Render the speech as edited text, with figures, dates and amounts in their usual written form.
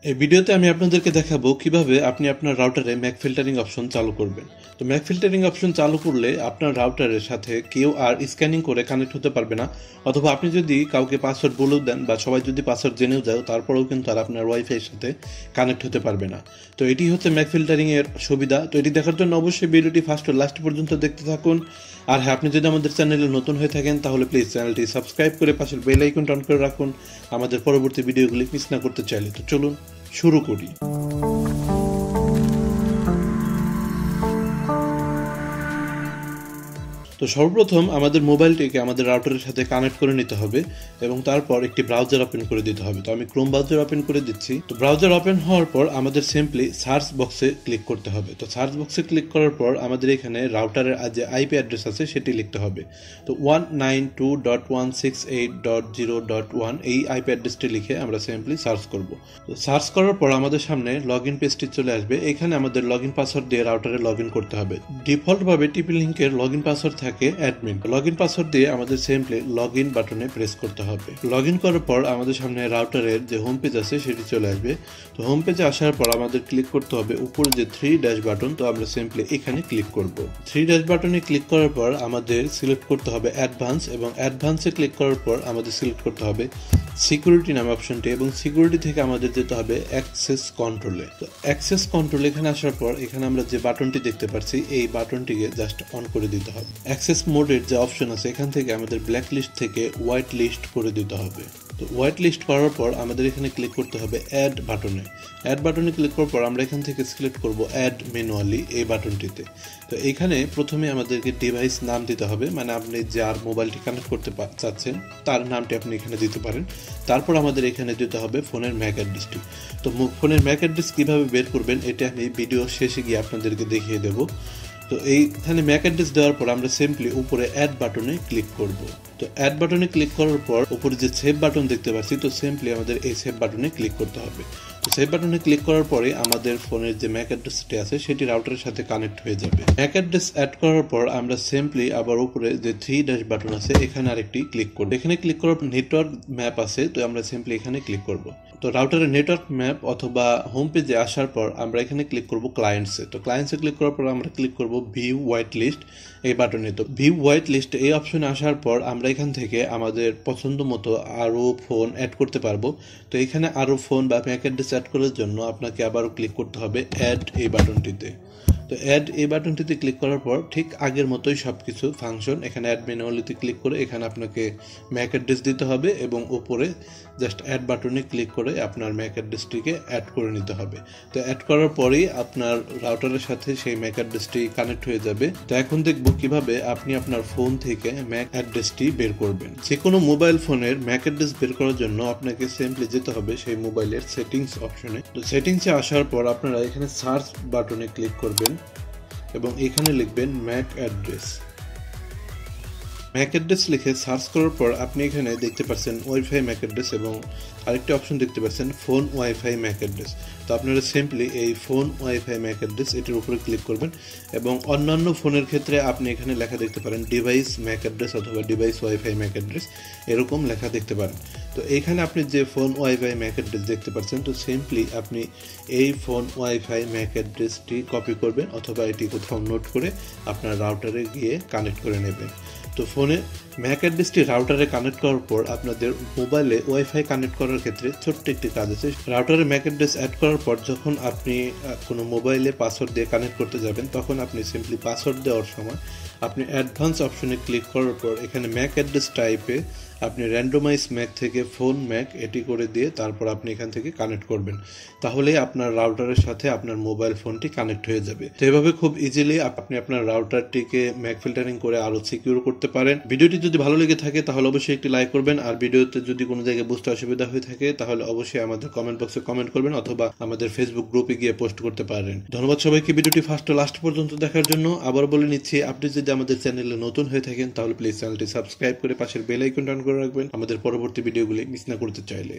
এই ভিডিওতে আমি আপনাদেরকে দেখাবো কিভাবে আপনি আপনার রাউটারে ম্যাক ফিল্টারিং অপশন চালু করবেন। তো ম্যাক ফিল্টারিং অপশন চালু করলে আপনার রাউটারের সাথে কেউ আর স্ক্যানিং করে কানেক্ট হতে পারবে না, অথবা আপনি যদি কাউকে পাসওয়ার্ড বলেও দেন বা সবাই যদি পাসওয়ার্ড জেনেও যায় তারপরেও কিন্তু আর আপনার ওয়াইফাইয়ের সাথে কানেক্ট হতে পারবে না। তো এটি হচ্ছে ম্যাক ফিল্টারিং এর সুবিধা। তো এটি দেখার জন্য অবশ্যই ভিডিওটি ফার্স্ট ও লাস্ট পর্যন্ত দেখতে থাকুন। আর হ্যাঁ, আপনি যদি আমাদের চ্যানেলে নতুন হয়ে থাকেন তাহলে প্লিজ চ্যানেলটি সাবস্ক্রাইব করে পাশের বেল আইকনটা অন করে রাখুন আমাদের পরবর্তী ভিডিওগুলি মিস না করতে চাইলে। তো চলুন শুরু করি। তো সর্বপ্রথম আমাদের মোবাইলটিকে আমাদের রাউটারের সাথে কানেক্ট করে নিতে হবে এবং তারপর একটি ব্রাউজার ওপেন করে দিতে হবে। তো আমি ক্রোম ব্রাউজার ওপেন করে দিচ্ছি। তো ব্রাউজার ওপেন হওয়ার পর আমাদের সিম্পলি সার্চ বক্সে ক্লিক করতে হবে। তো সার্চ বক্সে ক্লিক করার পর আমাদের এখানে রাউটারের যে আইপি অ্যাড্রেস আছে সেটি লিখতে হবে। তো 192.168.0.1 এই আইপি অ্যাড্রেসটি লিখে আমরা সিম্পলি সার্চ করব। তো সার্চ করার পর আমাদের সামনে লগ ইন পেজটি চলে আসবে। এখানে আমাদের লগ ইন পাসওয়ার্ড দিয়ে রাউটারে লগ ইন করতে হবে। ডিফল্টভাবে টিপি লিঙ্কের লগ ইন পাসওয়ার্ড থাকে অ্যাডমিন। লগ ইন পাসওয়ার্ড দিয়ে আমাদের সিম্পলি লগ ইন বাটনে প্রেস করতে হবে। লগ ইন করার পর আমাদের সামনে রাউটারের যে হোম পেজ আছে সেটি চলে আসবে। তো হোম পেজে আসার পর আমাদের ক্লিক করতে হবে উপরে যে 3 ড্যাশ বাটন। তো আমরা সিম্পলি এখানে ক্লিক করব। 3 ড্যাশ বাটনে ক্লিক করার পর আমাদের সিলেক্ট করতে হবে অ্যাডভান্স, এবং অ্যাডভান্সে ক্লিক করার পর আমাদের সিলেক্ট করতে হবে সিকিউরিটি নামে অপশনটি, এবং সিকিউরিটি থেকে আমাদের যেতে হবে অ্যাক্সেস কন্ট্রোলে। তো অ্যাক্সেস কন্ট্রোল এখানে আসার পর এখানে আমরা যে বাটনটি দেখতে পাচ্ছি এই বাটনটিকে জাস্ট অন করে দিতে হবে। অ্যাক্সেস মোডের যে অপশন আছে এখান থেকে আমাদের ব্ল্যাক লিস্ট থেকে হোয়াইট লিস্ট করে দিতে হবে। তো হোয়াইট লিস্ট করার পর আমাদের এখানে ক্লিক করতে হবে অ্যাড বাটনে। অ্যাড বাটনে ক্লিক করার পর আমরা এখান থেকে সিলেক্ট করব অ্যাড ম্যানুয়ালি এই বাটনটিতে। তো এখানে প্রথমে আমাদেরকে ডিভাইস নাম দিতে হবে, মানে আপনি যার মোবাইলটি কানেক্ট করতে চাচ্ছেন তার নামটি আপনি এখানে দিতে পারেন। তারপর আমাদের এখানে দিতে হবে ফোনের ম্যাক অ্যাড্রেসটি। তো ফোনের ম্যাক অ্যাড্রেস কীভাবে বের করবেন এটা আমি ভিডিও শেষে গিয়ে আপনাদেরকে দেখিয়ে দেবো। তো এইখানে ম্যাক অ্যাড্রেস দেওয়ার পর আমরা সিম্পলি উপরে অ্যাড বাটনে ক্লিক করব। তো অ্যাড বাটনে ক্লিক করার পর উপরে যে সেভ বাটন দেখতে পাচ্ছি, তো সিম্পলি আমাদের এই সেভ বাটনে ক্লিক করতে হবে। তো সেভ বাটনে ক্লিক করার পরে আমাদের ফোনের যে ম্যাক অ্যাড্রেসটি আছে সেটি রাউটারের সাথে কানেক্ট হয়ে যাবে। ম্যাক অ্যাড্রেস অ্যাড করার পর আমরা সিম্পলি আবার উপরে যে 3 ড্যাশ বাটন আছে এখানে আরেকটি ক্লিক করব। এখানে ক্লিক করার পর নেটওয়ার্ক ম্যাপ আছে, তো আমরা সিম্পলি এখানে ক্লিক করব। তো রাউটারের নেটওয়ার্ক ম্যাপ অথবা হোম পেজে আসার পর আমরা এখানে ক্লিক করব ক্লায়েন্টসে। তো ক্লায়েন্টসে ক্লিক করার পর আমরা ক্লিক করব ভিউ হোয়াইট লিস্ট এই বাটনে। তো ভিউ হোয়াইট লিস্ট এই অপশনে আসার পর আমরা এখান থেকে আমাদের পছন্দ মতো আরও ফোন অ্যাড করতে পারবো। তো এখানে আরও ফোন বা ম্যাক অ্যাড্রেস অ্যাড করার জন্য আপনাকে আবারও ক্লিক করতে হবে অ্যাড এই বাটনটিতে। তো অ্যাড এই বাটনটিতে ক্লিক করার পর ঠিক আগের মতোই সব কিছু ফাংশন। এখানে অ্যাড ম্যানুয়ালিতে ক্লিক করে এখানে আপনাকে ম্যাক অ্যাড্রেস দিতে হবে এবং উপরে জাস্ট অ্যাড বাটনে ক্লিক করে আপনার ম্যাক অ্যাড্রেসটিকে অ্যাড করে নিতে হবে। তো অ্যাড করার পরেই আপনার রাউটারের সাথে সেই ম্যাক অ্যাড্রেসটি কানেক্ট হয়ে যাবে। তো এখন দেখব কিভাবে আপনি আপনার ফোন থেকে ম্যাক অ্যাড্রেসটি বের করবেন। যে কোনো মোবাইল ফোনের ম্যাক অ্যাড্রেস বের করার জন্য আপনাকে সিম্পলি যেতে হবে সেই মোবাইলের সেটিংস অপশনে। তো সেটিংসে আসার পর আপনারা এখানে সার্চ বাটনে ক্লিক করবেন এবং এখানে লিখবেন ম্যাক অ্যাড্রেস। ম্যাক অ্যাড্রেস লিখে সার্চ করার পর আপনি এখানে দেখতে পাচ্ছেন ওয়াইফাই ম্যাক অ্যাড্রেস এবং আরেকটি অপশন দেখতে পাচ্ছেন ফোন ওয়াইফাই ম্যাক অ্যাড্রেস। তো আপনারা সিম্পলি এই ফোন ওয়াইফাই ম্যাক অ্যাড্রেস এটির উপরে ক্লিক করবেন এবং অন্যান্য ফোনের ক্ষেত্রে আপনি এখানে লেখা দেখতে পারেন ডিভাইস ম্যাক অ্যাড্রেস অথবা ডিভাইস ওয়াইফাই ম্যাক অ্যাড্রেস এরকম লেখা দেখতে পারেন। তো এইখানে আপনি যে ফোন ওয়াইফাই ম্যাক অ্যাড্রেস দেখতে পাচ্ছেন, তো সিম্পলি আপনি এই ফোন ওয়াইফাই ম্যাক অ্যাড্রেসটি কপি করবেন অথবা এটি কোথাও নোট করে আপনার রাউটারে গিয়ে কানেক্ট করে নেবেন। তো ফোনে ম্যাক অ্যাড্রেসটি রাউটারে কানেক্ট করার পর আপনাদের মোবাইলে ওয়াইফাই কানেক্ট করার ক্ষেত্রে ছোট্ট একটি কাজ আছে। রাউটারে ম্যাক অ্যাড্রেস অ্যাড করার পর যখন আপনি কোনো মোবাইলে পাসওয়ার্ড দিয়ে কানেক্ট করতে যাবেন তখন আপনি সিম্পলি পাসওয়ার্ড দেওয়ার সময় আপনি অ্যাডভান্স অপশনে ক্লিক করার পর এখানে ম্যাক অ্যাড্রেস টাইপে আপনি র্যান্ডমাইজ ম্যাক থেকে ফোন ম্যাক এটি করে দিয়ে তারপর আপনি এখান থেকে কানেক্ট করবেন। তাহলে আপনার রাউটারের সাথে আপনার মোবাইল ফোনটি কানেক্ট হয়ে যাবে। তো এভাবে খুব ইজিলি আপনি আপনার রাউটারটিকে ম্যাক ফিল্টারিং করে আরও সিকিউর করতে পারেন। ভিডিওটি যদি ভালো লেগে থাকে তাহলে অবশ্যই একটি লাইক করবেন, আর ভিডিওতে যদি কোনো জায়গায় বুঝতে অসুবিধা হয়ে থাকে তাহলে অবশ্যই আমাদের কমেন্ট বক্সে কমেন্ট করবেন অথবা আমাদের ফেসবুক গ্রুপে গিয়ে পোস্ট করতে পারেন। ধন্যবাদ সবাইকে ভিডিওটি ফার্স্ট ও লাস্ট পর্যন্ত দেখার জন্য। আবার বলে নিচ্ছি, আপনি যদি আমাদের চ্যানেলে নতুন হয়ে থাকেন তাহলে প্লিজ চ্যানেলটি সাবস্ক্রাইব করে পাশের বেল আইকনটা অন করে রাখবেন আমাদের পরবর্তী ভিডিওগুলি মিস না করতে চাইলে।